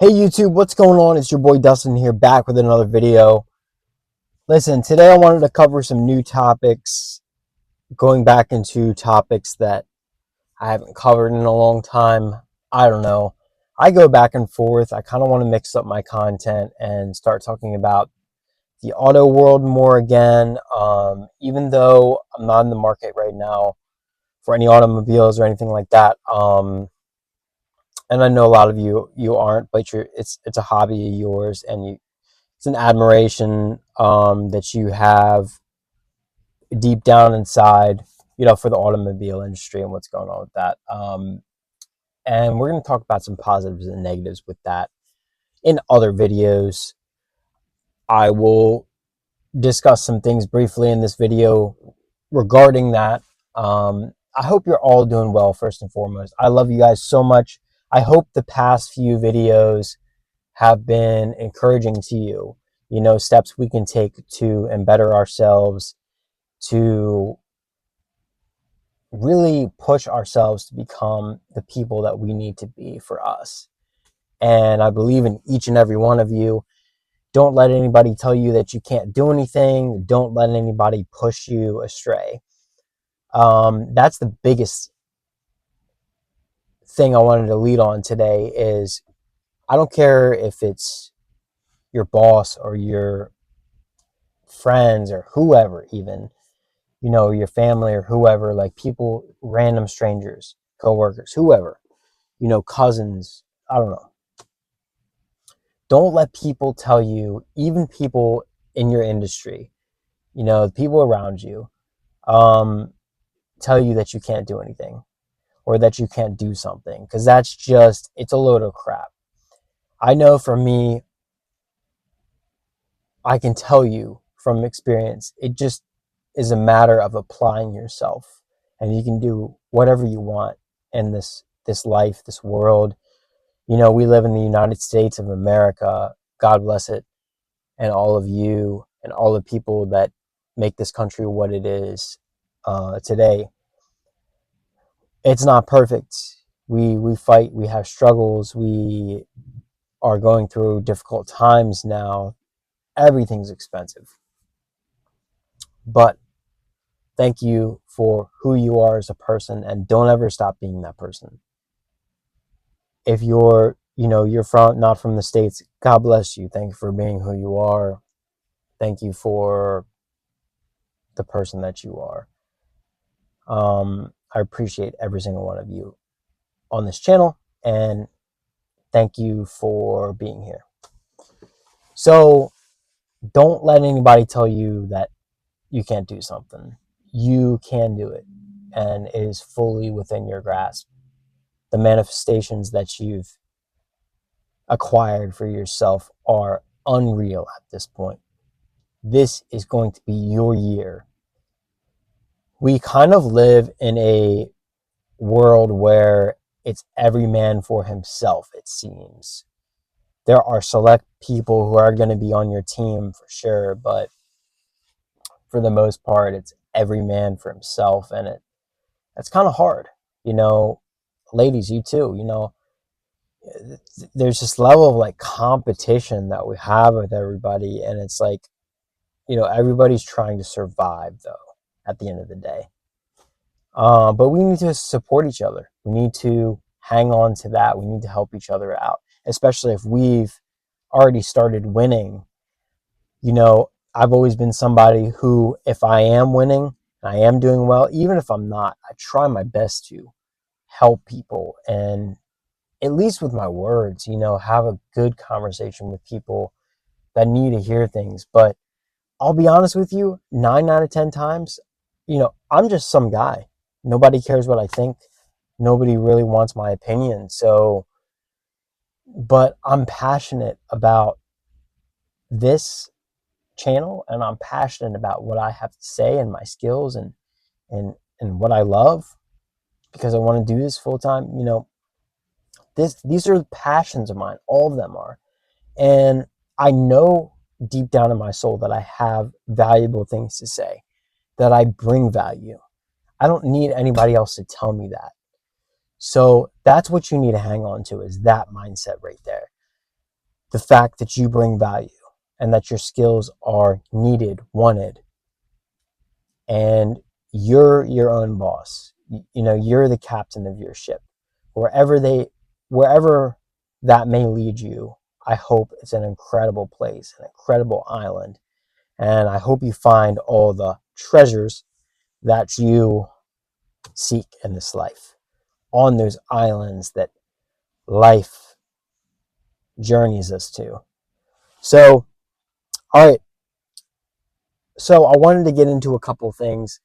Hey YouTube, what's going on? It's your boy Dustin here, back with another video. Listen, today I wanted to cover some new topics, going back into topics that I haven't covered in a long time. I don't know. I go back and forth. I kind of want to mix up my content and start talking about the auto world more again. Even though I'm not in the market right now for any automobiles or anything like that. And I know a lot of you aren't, but it's a hobby of yours, and it's an admiration that you have deep down inside, for the automobile industry and what's going on with that. And we're going to talk about some positives and negatives with that in other videos. I will discuss some things briefly in this video regarding that. I hope you're all doing well, first and foremost. I love you guys so much. I hope the past few videos have been encouraging to you. Steps we can take to and better ourselves, to really push ourselves to become the people that we need to be for us. And I believe in each and every one of you. Don't let anybody tell you that you can't do anything. Don't let anybody push you astray. That's the biggest thing I wanted to lead on today is I don't care if it's your boss or your friends or whoever, even, your family or whoever, like people, random strangers, coworkers, whoever, cousins, I don't know. Don't let people tell you, even people in your industry, people around you, tell you that you can't do anything or that you can't do something, because it's a load of crap. I know for me, I can tell you from experience, it just is a matter of applying yourself, and you can do whatever you want in this life, this world. We live in the United States of America. God bless it, and all of you and all the people that make this country what it is today. It's not perfect. We fight. We have struggles. We are going through difficult times now. Everything's expensive, but thank you for who you are as a person, and don't ever stop being that person. If you're not from the States, God bless you. Thank you for being who you are. Thank you for the person that you are. I appreciate every single one of you on this channel, and thank you for being here. So don't let anybody tell you that you can't do something. You can do it, and it is fully within your grasp. The manifestations that you've acquired for yourself are unreal at this point. This is going to be your year. We kind of live in a world where it's every man for himself, it seems. There are select people who are going to be on your team for sure, but for the most part, it's every man for himself, and it's kind of hard. Ladies, you too, there's this level of like competition that we have with everybody, and it's like, everybody's trying to survive though at the end of the day. But we need to support each other. We need to hang on to that. We need to help each other out, especially if we've already started winning. I've always been somebody who, if I am winning, I am doing well, even if I'm not, I try my best to help people, and at least with my words, have a good conversation with people that need to hear things. But I'll be honest with you, 9 out of 10 times, I'm just some guy. Nobody cares what I think. Nobody really wants my opinion. So, but I'm passionate about this channel, and I'm passionate about what I have to say and my skills and what I love, because I want to do this full time. These are passions of mine. All of them are. And I know deep down in my soul that I have valuable things to say, that I bring value. I don't need anybody else to tell me that. So that's what you need to hang on to, is that mindset right there. the fact that you bring value and that your skills are needed, wanted, and you're your own boss. You know, you're the captain of your ship. Wherever that may lead you, I hope it's an incredible place, an incredible island, and I hope you find all the treasures that you seek in this life on those islands that life journeys us to. So, all right. So I wanted to get into a couple things.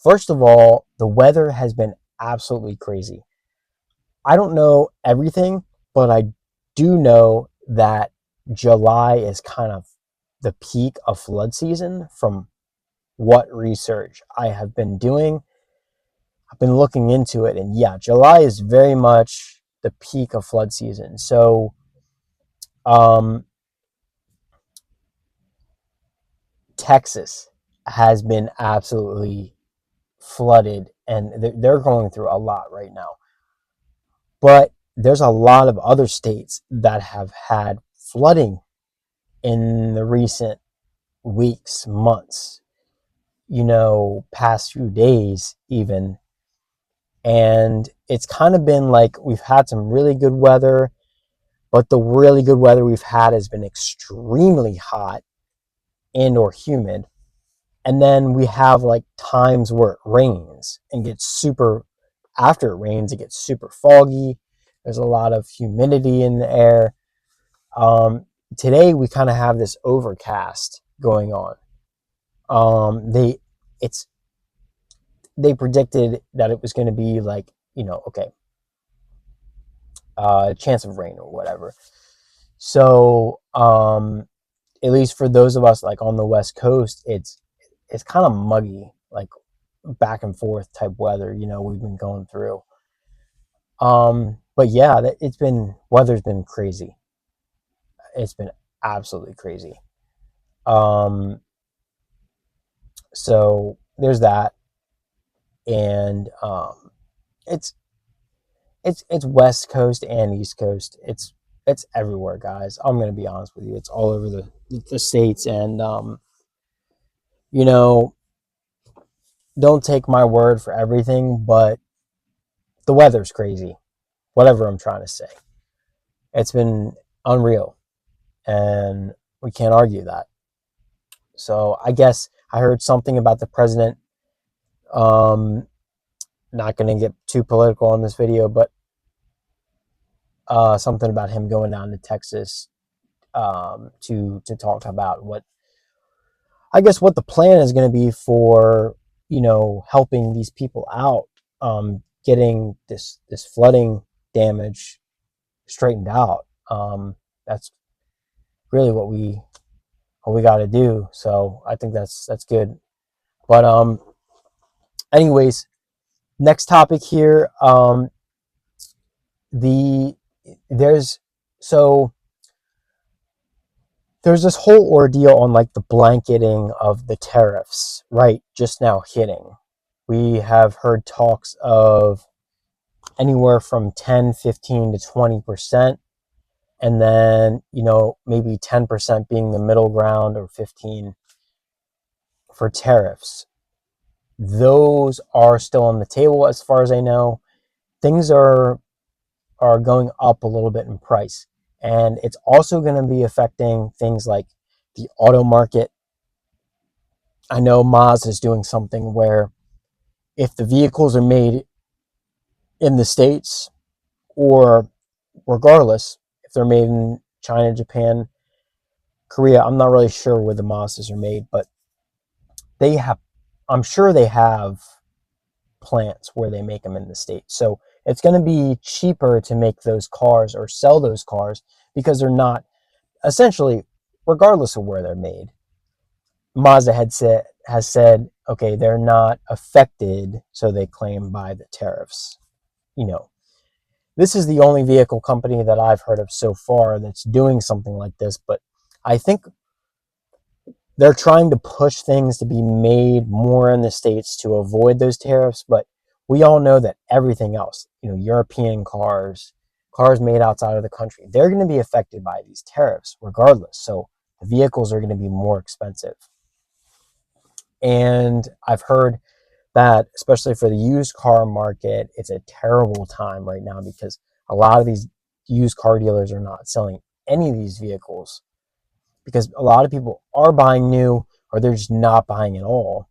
First of all, the weather has been absolutely crazy. I don't know everything, but I do know that July is kind of the peak of flood season from what research I have been doing. I've been looking into it, and yeah, July is very much the peak of flood season. So, um, Texas has been absolutely flooded, and they're going through a lot right now. But there's a lot of other states that have had flooding in the recent weeks, months, past few days even. And it's kind of been like we've had some really good weather, but the really good weather we've had has been extremely hot and or humid. And then we have like times where it rains and gets super, after it rains, it gets super foggy. There's a lot of humidity in the air. Today we kind of have this overcast going on. It's they predicted that it was going to be like, okay, chance of rain or whatever. So, at least for those of us like on the West Coast, it's kind of muggy, like back and forth type weather, we've been going through. But yeah, weather's been crazy. It's been absolutely crazy. Um, so there's that, and it's it's West Coast and East Coast. It's everywhere, guys. I'm gonna be honest with you. It's all over the states, and you know, don't take my word for everything, but the weather's crazy. Whatever I'm trying to say, it's been unreal, and we can't argue that. So I guess I heard something about the president. Um, Not going to get too political on this video, but something about him going down to Texas to talk about what the plan is going to be for helping these people out, getting this flooding damage straightened out. That's really what we got to do. So I think that's good. But anyways, next topic here. The there's so there's this whole ordeal on like the blanketing of the tariffs, right? Just now hitting. We have heard talks of anywhere from 10, 15 to 20%. And then, maybe 10% being the middle ground, or 15 for tariffs. Those are still on the table as far as I know. Things are going up a little bit in price. And it's also going to be affecting things like the auto market. I know Mazda is doing something where if the vehicles are made in the States, or regardless, if they're made in China, Japan, Korea, I'm not really sure where the Mazdas are made, but I'm sure they have plants where they make them in the States. So it's going to be cheaper to make those cars or sell those cars because they're not, essentially, regardless of where they're made. Mazda has said, okay, they're not affected, so they claim, by the tariffs. This is the only vehicle company that I've heard of so far that's doing something like this, but I think they're trying to push things to be made more in the States to avoid those tariffs. But we all know that everything else, European cars, cars made outside of the country, they're going to be affected by these tariffs regardless. So the vehicles are going to be more expensive. And I've heard that, especially for the used car market, it's a terrible time right now because a lot of these used car dealers are not selling any of these vehicles because a lot of people are buying new or they're just not buying at all.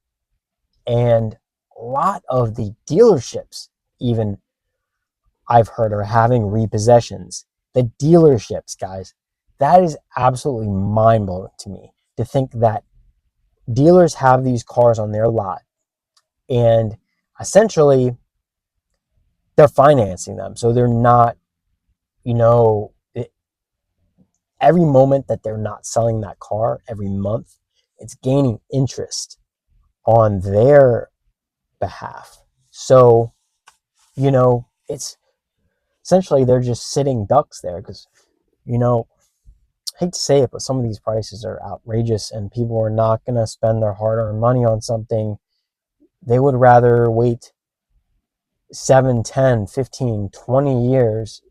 And a lot of the dealerships, even I've heard, are having repossessions. The dealerships, guys, that is absolutely mind blowing to me to think that dealers have these cars on their lot and essentially they're financing them. So they're not, you know, every moment that they're not selling that car every month, it's gaining interest on their behalf. So, it's essentially they're just sitting ducks there because, I hate to say it, but some of these prices are outrageous and people are not going to spend their hard earned money on something. They would rather wait 7, 10, 15, 20 years,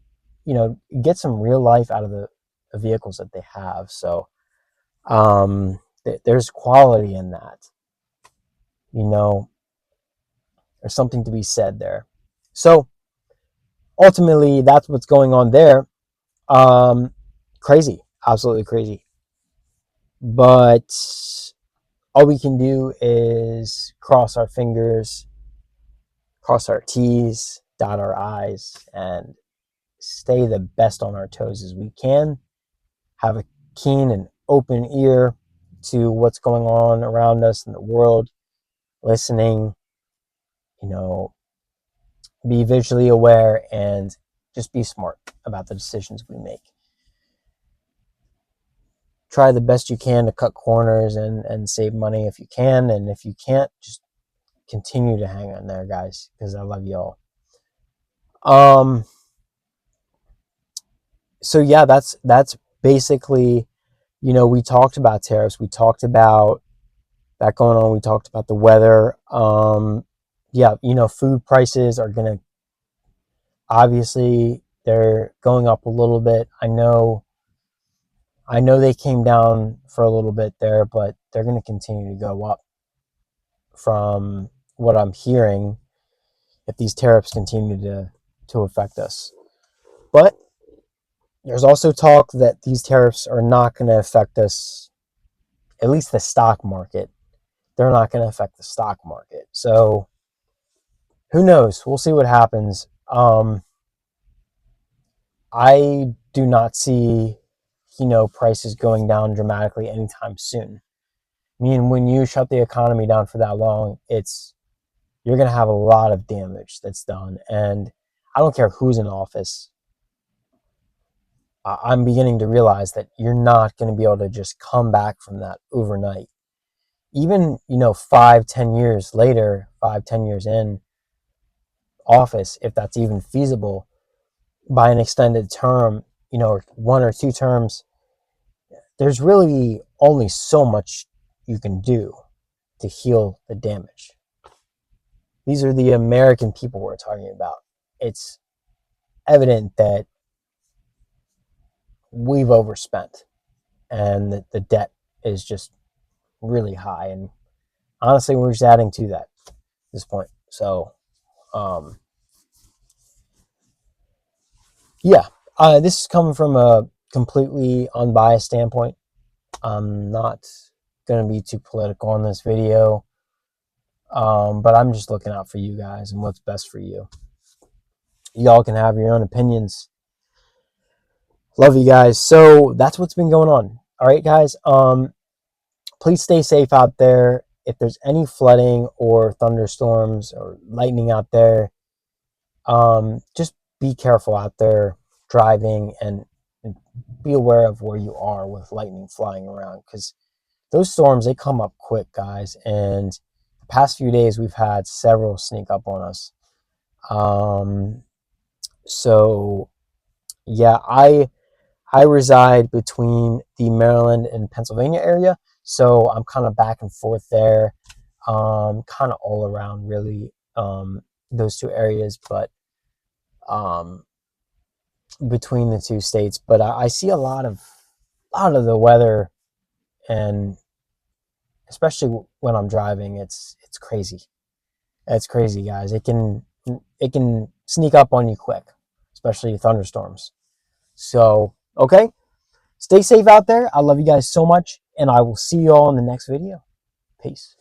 get some real life out of the vehicles that they have. So there's quality in that. There's something to be said there. So ultimately, that's what's going on there. Crazy, absolutely crazy. But all we can do is cross our fingers, cross our T's, dot our I's, and stay the best on our toes as we can. Have a keen and open ear to what's going on around us in the world, listening, be visually aware, and just be smart about the decisions we make. Try the best you can to cut corners and save money if you can. And if you can't, just continue to hang on there, guys, because I love y'all. So yeah, that's basically, we talked about tariffs. We talked about that going on. We talked about the weather. Yeah, food prices are going to, obviously, they're going up a little bit. I know they came down for a little bit there, but they're going to continue to go up from what I'm hearing if these tariffs continue to affect us. But there's also talk that these tariffs are not going to affect us, at least the stock market. They're not going to affect the stock market. So who knows? We'll see what happens. I do not see, prices going down dramatically anytime soon. I mean, when you shut the economy down for that long, you're going to have a lot of damage that's done. And I don't care who's in office. I'm beginning to realize that you're not going to be able to just come back from that overnight. Even, 5, 10 years later, 5, 10 years in office, if that's even feasible, by an extended term, or 1 or 2 terms, there's really only so much you can do to heal the damage. These are the American people we're talking about. It's evident that we've overspent and that the debt is just really high. And honestly, we're just adding to that at this point. So, yeah, this is coming from a completely unbiased standpoint. I'm not going to be too political in this video, but I'm just looking out for you guys and what's best for you. Y'all can have your own opinions. Love you guys. So that's what's been going on. All right, guys. Please stay safe out there. If there's any flooding or thunderstorms or lightning out there, just be careful out there driving and be aware of where you are with lightning flying around, because those storms, they come up quick, guys. And the past few days we've had several sneak up on us. So yeah, I reside between the Maryland and Pennsylvania area, so I'm kind of back and forth there, kind of all around really, those two areas. But between the two states, but I see a lot of the weather, and especially when I'm driving, it's crazy. It's crazy, guys. It can sneak up on you quick, especially thunderstorms. So, okay, stay safe out there. I love you guys so much, and I will see you all in the next video. Peace.